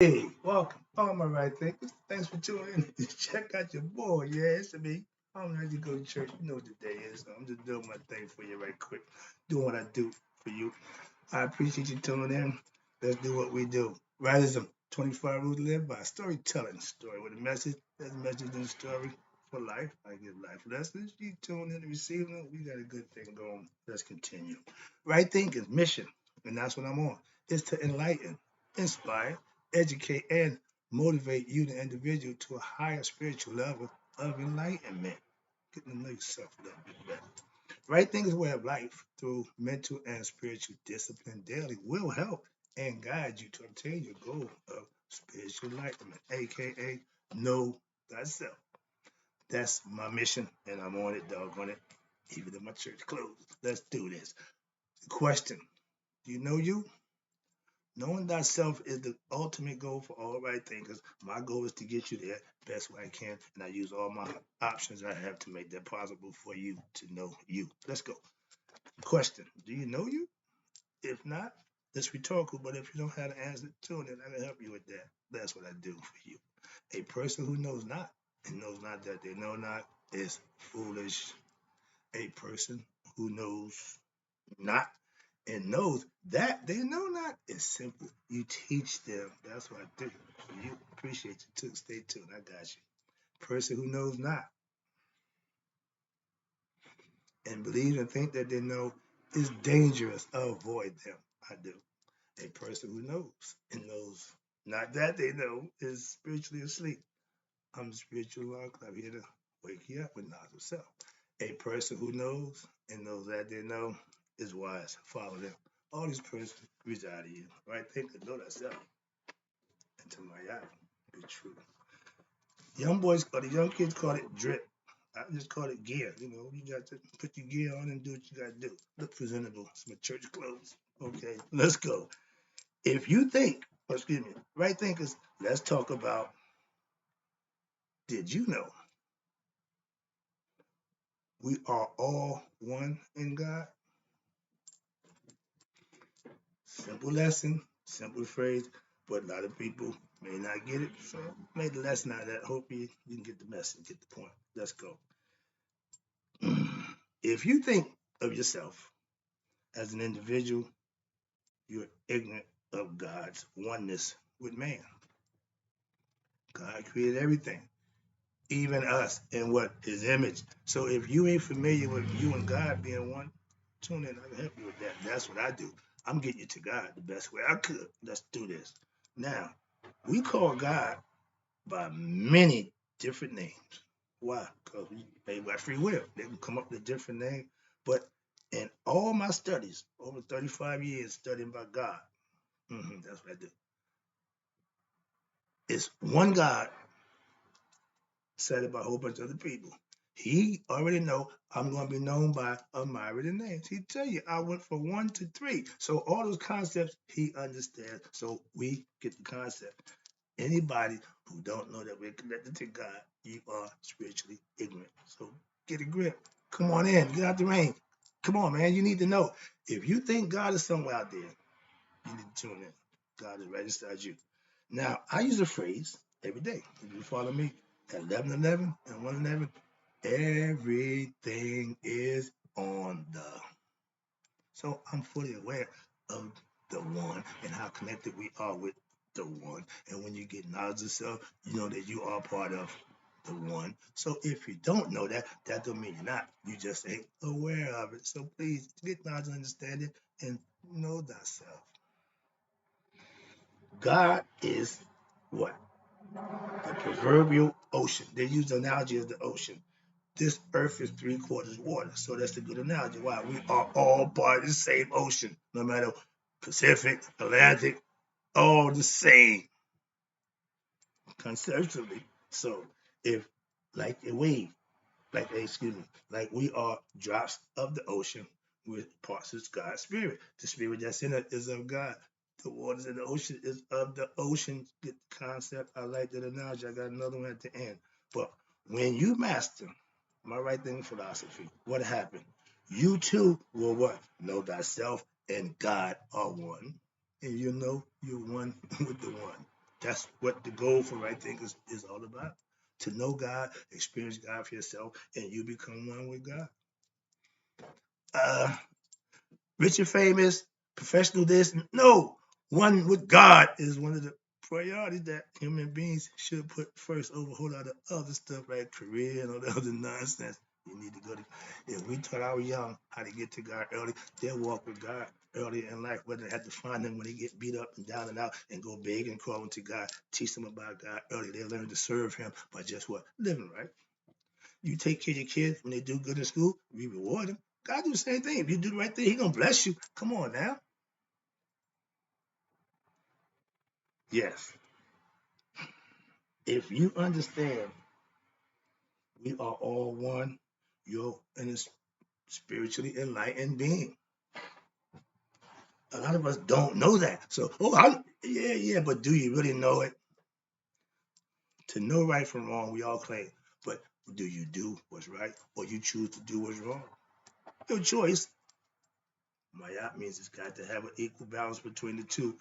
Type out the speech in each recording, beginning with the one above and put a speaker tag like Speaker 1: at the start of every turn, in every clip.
Speaker 1: Hey, welcome. All my right thinkers. Thanks for tuning in. Check out your boy. Yeah, it's me. I'm ready to go to church. You know what the day is. So I'm just doing my thing for you right quick. Doing what I do for you. I appreciate you tuning in. Let's do what we do. Writism, 25 rules to live by. Storytelling. Story with a message. There's a message in the story for life. I give life lessons. You tune in and receive them. We got a good thing going. Let's continue. Right thinking, mission, and that's what I'm on. Is to enlighten, inspire, educate, and motivate you, the individual, to a higher spiritual level of enlightenment. Getting to know yourself a little bit better. Right thinking way of life through mental and spiritual discipline daily will help and guide you to obtain your goal of spiritual enlightenment, aka know thyself. That's my mission, and I'm on it, doggone it, even if my church closed. Let's do this. Question: do you know you? Knowing thyself is the ultimate goal for all right thinkers. My goal is to get you there best way I can, and I use all my options I have to make that possible for you to know you. Let's go. Question: do you know you? If not, it's rhetorical, but if you don't have the answer to it, then I can help you with that. That's what I do for you. A person who knows not and knows not that they know not is foolish. A person who knows not and knows that they know not is simple. You teach them. That's what I do for you. Appreciate you too. Stay tuned. I got you. Person who knows not and believes and think that they know is dangerous. Avoid them. I do. A person who knows and knows not that they know is spiritually asleep. I'm the spiritual uncle. I'm here to wake you up with knowledge of self. A person who knows and knows that they know is wise. Follow them. All these persons reside in you. Right? Think and know thyself. And to my eye, be true. Young boys or the young kids call it drip. I just call it gear. You know, you got to put your gear on and do what you got to do. Look presentable. It's my church clothes. Okay, let's go. If you think, excuse me, right thinkers, let's talk about did you know we are all one in God? Simple lesson, simple phrase, but a lot of people may not get it. So make the lesson out of that. Hope you can get the message, get the point. Let's go. If you think of yourself as an individual, you're ignorant of God's oneness with man. God created everything, even us, in what his image. So if you ain't familiar with you and God being one, tune in. I can help you with that. That's what I do. I'm getting you to God the best way I could. Let's do this. Now, we call God by many different names. Why? Because we made by free will. They can come up with a different name. But in all my studies, over 35 years studying by God, that's what I do. It's one God said by a whole bunch of other people. He already know I'm going to be known by a myriad of names. He tell you I went from one to three. So all those concepts he understands. So we get the concept. Anybody who don't know that we're connected to God, you are spiritually ignorant. So get a grip. Come on in. Get out the rain. Come on, man. You need to know. If you think God is somewhere out there, you need to tune in. God is right inside you. Now, I use a phrase every day. If you follow me at 11:11 and 1:11, everything is on the. So I'm fully aware of the one and how connected we are with the one. And when you get knowledge of self, you know that you are part of the one. So if you don't know that, that don't mean you're not. You just ain't aware of it. So please get knowledge and understanding and know thyself. God is what? The proverbial ocean. They use the analogy of the ocean. This earth is three-quarters water. So that's a good analogy. Why? We are all part of the same ocean, no matter Pacific, Atlantic, all the same conceptually. So if like a wave, excuse me, like we are drops of the ocean with parts of God's spirit. The spirit that's in it is of God. The waters in the ocean is of the ocean. Get the concept. I like that analogy. I got another one at the end. But when you master my right thing philosophy, what happened? You too will what? Know thyself and God are one. And you know you're one with the one. That's what the goal for Right Think is all about. To know God, experience God for yourself, and you become one with God. Uh, Rich and famous, professional this. No, one with God is one of the priorities that human beings should put first over a whole lot of other stuff like career and all the other nonsense. You need to go to. If we taught our young how to get to God early, they'll walk with God early in life, whether they have to find Him when they get beat up and down and out and go big and crawl into God. Teach them about God early. They'll learn to serve Him by just what? Living right. You take care of your kids when they do good in school, we reward them. God do the same thing. If you do the right thing, He gonna bless you. Come on now. Yes. If you understand we are all one, you're in a spiritually enlightened being. A lot of us don't know that. So, yeah, but do you really know it? To know right from wrong, we all claim. But do you do what's right or you choose to do what's wrong? Your choice. Mayat means it's got to have an equal balance between the two.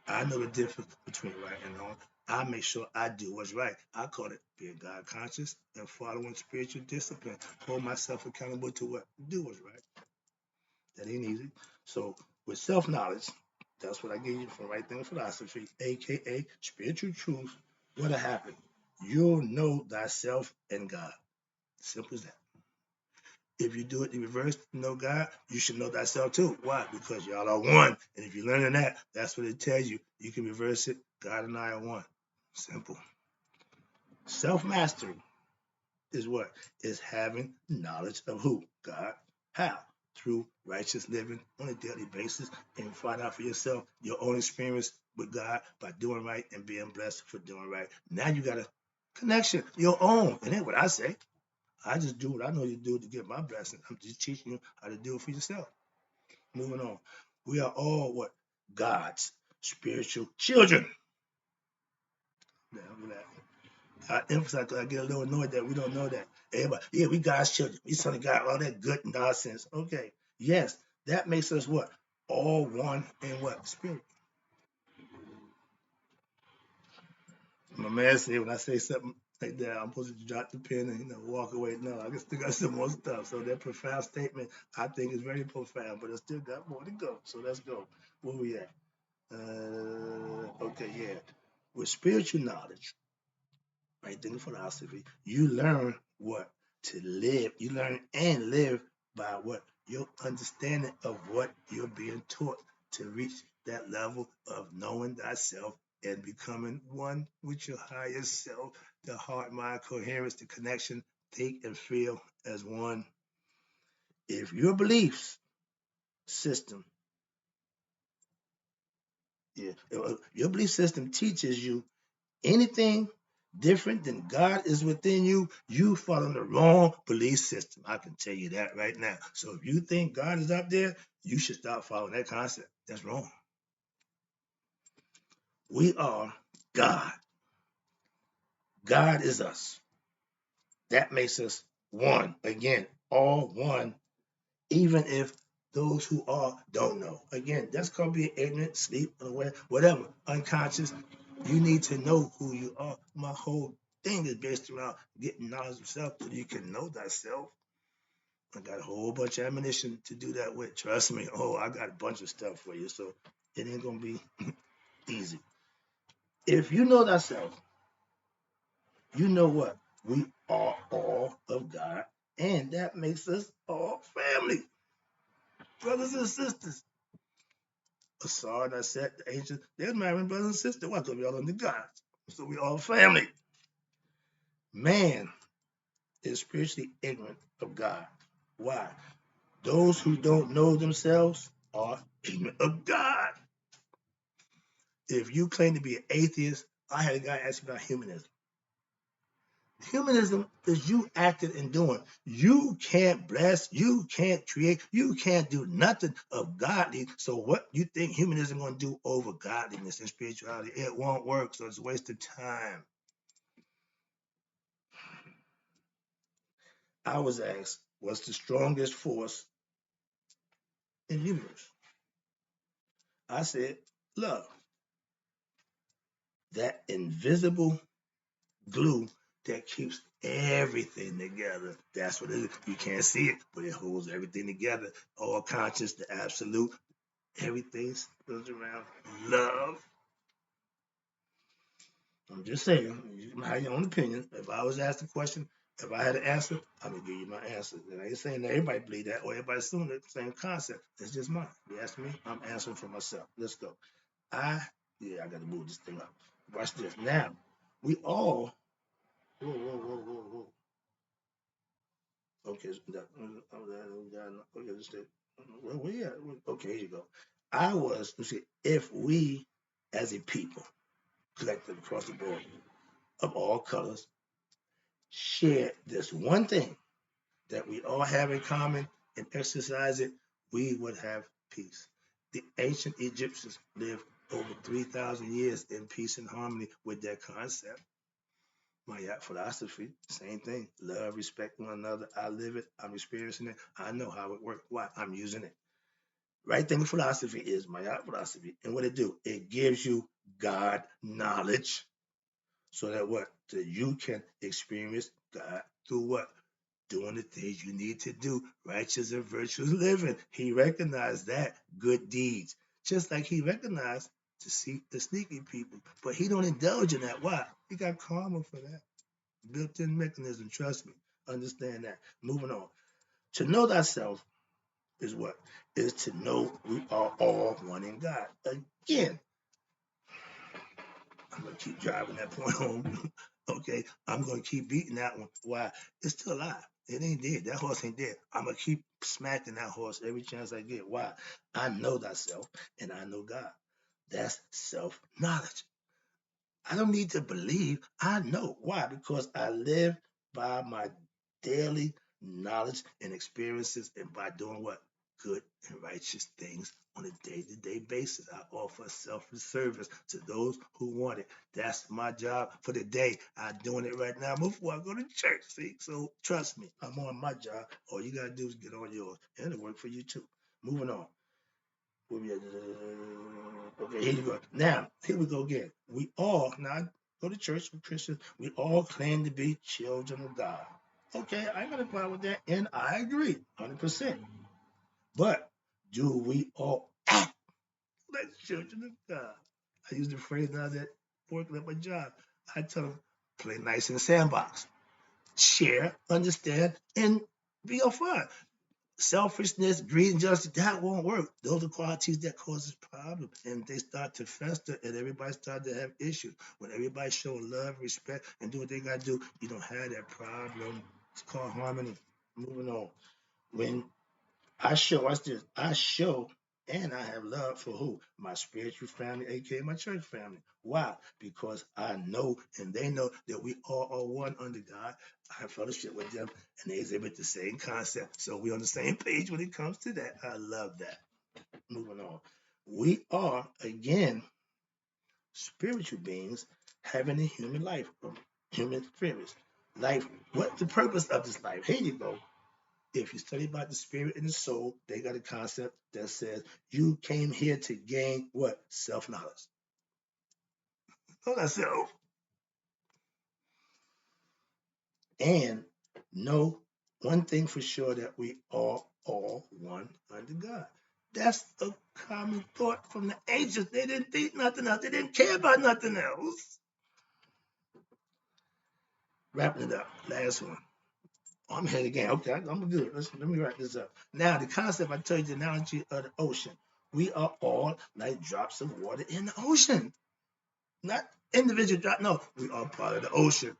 Speaker 1: I know the difference between right and wrong. I make sure I do what's right. I call it being God conscious and following spiritual discipline. Hold myself accountable to what? Do what's right. That ain't easy. So with self-knowledge, that's what I gave you from Right Thinking Philosophy, aka spiritual truth. What'll happen? You'll know thyself and God. Simple as that. If you do it in reverse, to know God, you should know thyself too. Why? Because y'all are one. And if you're learning that, that's what it tells you. You can reverse it. God and I are one. Simple. Self-mastery is what? Is having knowledge of who? God. How? Through righteous living on a daily basis and find out for yourself your own experience with God by doing right and being blessed for doing right. Now you got a connection, your own. And that's what I say. I just do what I know you do to get my blessing. I'm just teaching you how to do it for yourself. Moving on. We are all what? God's spiritual children. Now, I emphasize because I get a little annoyed that we don't know that. Everybody, yeah, we God's children. We son of God, all that good nonsense. Okay. Yes, that makes us what? All one in what? Spirit. My man said when I say something like that, I'm supposed to drop the pen and walk away. No, I still got some more stuff. So that profound statement I think is very profound, but I still got more to go. So let's go. Where we at? Okay, yeah. With spiritual knowledge, right? Then philosophy, you learn what? To live. You learn and live by what? Your understanding of what you're being taught to reach that level of knowing thyself and becoming one with your higher self, the heart mind coherence, the connection, think and feel as one. If your beliefs system, yeah, your belief system teaches you anything different than God is within you, you follow the wrong belief system. I can tell you that right now. So if you think God is up there, you should stop following that concept. That's wrong. We are God. God is us. That makes us one. Again, all one, even if those who are don't know. Again, that's called being ignorant, sleep, unaware, whatever, unconscious. You need to know who you are. My whole thing is based around getting knowledge of self so you can know thyself. I got a whole bunch of ammunition to do that with. Trust me. Oh, I got a bunch of stuff for you. So it ain't gonna be easy. If you know thyself, you know what? We are all of God, and that makes us all family, brothers and sisters. Asar, I said, the ancient, they're marrying brothers and sisters. Why? Because we all under God. So we all family. Man is spiritually ignorant of God. Why? Those who don't know themselves are ignorant of God. If you claim to be an atheist, I had a guy ask me about humanism. Humanism is you acting and doing. You can't bless, you can't create, you can't do nothing of godly. So what you think humanism gonna do over godliness and spirituality? It won't work, so it's a waste of time. I was asked, what's the strongest force in the universe? I said, love. that invisible glue that keeps everything together. That's what it is. You can't see it, but it holds everything together. All conscious, the absolute, everything goes around love. I'm just saying, you have your own opinion. If I was asked a question, if I had an answer, I'm gonna give you my answer. And I ain't saying that everybody believe that or everybody assume the same concept. It's just mine. You ask me, I'm answering for myself. Let's go. I gotta move this thing up. Watch this. Now, we all, whoa. Okay, so okay, let's say, where we at? Okay, here you go. Let's see, if we as a people, collective across the board, of all colors, share this one thing that we all have in common and exercise it, we would have peace. The ancient Egyptians lived over 3,000 years in peace and harmony with that concept. My philosophy, same thing. Love, respect one another. I live it. I'm experiencing it. I know how it works. Why? I'm using it. Right thing with philosophy is my philosophy. And what it do? It gives you God knowledge so that what? So you can experience God through what? Doing the things you need to do, righteous and virtuous living. He recognized that good deeds, just like he recognized the sneaky people. But he don't indulge in that. Why? He got karma for that. Built-in mechanism. Trust me. Understand that. Moving on. To know thyself is what? Is to know we are all one in God. Again, I'm gonna keep driving that point home. Okay, I'm gonna keep beating that one. Why? It's still alive. It ain't dead. That horse ain't dead. I'm gonna keep smacking that horse every chance I get. Why? I know thyself and I know God. That's self-knowledge. I don't need to believe. I know. Why? Because I live by my daily knowledge and experiences and by doing what? Good and righteous things on a day-to-day basis. I offer self-service to those who want it. That's my job for the day. I'm doing it right now before I go to church. See? So trust me, I'm on my job. All you gotta do is get on yours. And it'll work for you too. Moving on. Okay, here you go. Now, here we go again. We all, now I go to church with Christians, we all claim to be children of God. Okay, I got a problem with that, and I agree, 100%. But do we all act like children of God? I use the phrase now that working at my job. I tell them, play nice in the sandbox, share, understand, and be all fun. Selfishness, greed, injustice, that won't work. Those are qualities that causes problems. And they start to fester and everybody start to have issues. When everybody show love, respect, and do what they gotta do, you don't have that problem. It's called harmony. Moving on. When I show and I have love for who? My spiritual family, aka my church family. Why? Because I know and they know that we all are one under God. I have fellowship with them and they exhibit the same concept. So we're on the same page when it comes to that. I love that. Moving on. We are, again, spiritual beings having a human life, human experience. Life, what's the purpose of this life? Here you go. If you study about the spirit and the soul, they got a concept that says you came here to gain what? Self-knowledge. Know thyself and know one thing for sure that we are all one under God. That's a common thought from the ancients. They didn't think nothing else. They didn't care about nothing else. Wrapping it up. Last one. Oh, I'm ahead again. Okay, I'm gonna do it. Let me wrap this up. Now, the concept I told you, the analogy of the ocean. We are all like drops of water in the ocean. Not individual drop. No, we are part of the ocean.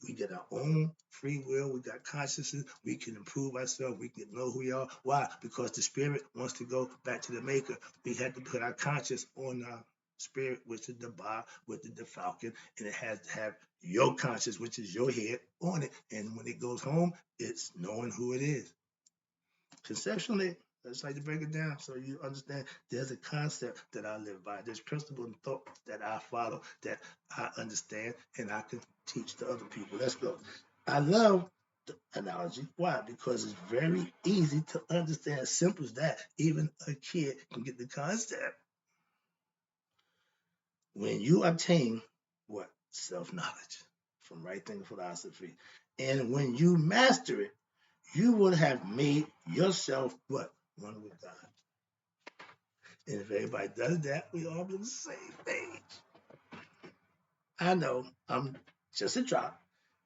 Speaker 1: We get our own free will. We got consciousness. We can improve ourselves. We can know who we are. Why? Because the spirit wants to go back to the maker. We had to put our conscience on our spirit, which is the bar, which is the falcon, and it has to have your conscience, which is your head, on it. And when it goes home, it's knowing who it is. Conceptually, I just like to break it down so you understand there's a concept that I live by. There's principle and thought that I follow, that I understand, and I can teach to other people. Let's go. I love the analogy. Why? Because it's very easy to understand. As simple as that. Even a kid can get the concept. When you obtain what? Self-knowledge from right thinking philosophy. And when you master it, you will have made yourself what? One with God. And if everybody does that, we all be on the same page. I know I'm just a drop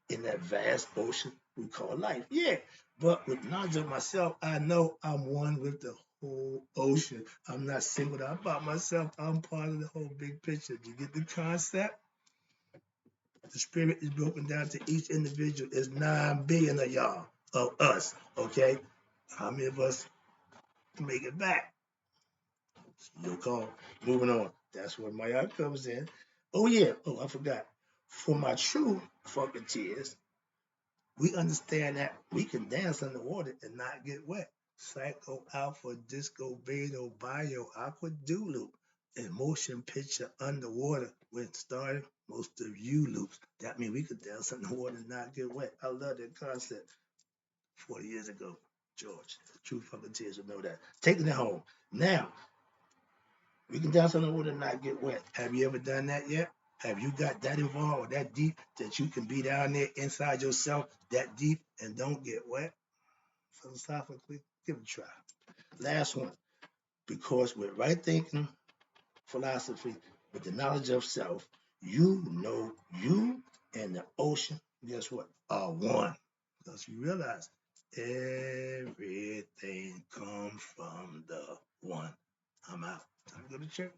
Speaker 1: in that vast ocean we call life. Yeah, but with knowledge of myself, I know I'm one with the whole ocean. I'm not singled out about myself. I'm part of the whole big picture. Do you get the concept? The spirit is broken down to each individual. It's 9 billion of y'all, of us, okay? How many of us can make it back? Your call. Moving on. That's where my art comes in. Oh, yeah. Oh, I forgot. For my true funketeers, we understand that we can dance underwater and not get wet. Psycho, alpha, disco, beta, bio, aqua, do loop. And motion picture underwater when starting most of you loops. That means we could dance underwater and not get wet. I love that concept. 40 years ago, George. True fucking tears will know that. Taking it home. Now, we can dance underwater and not get wet. Have you ever done that yet? Have you got that involved or that deep that you can be down there inside yourself that deep and don't get wet? Philosophically, give it a try. Last one, because with right thinking, philosophy, with the knowledge of self, you know you and the ocean, guess what, are one. Because you realize everything comes from the one. I'm out. Time to go to church.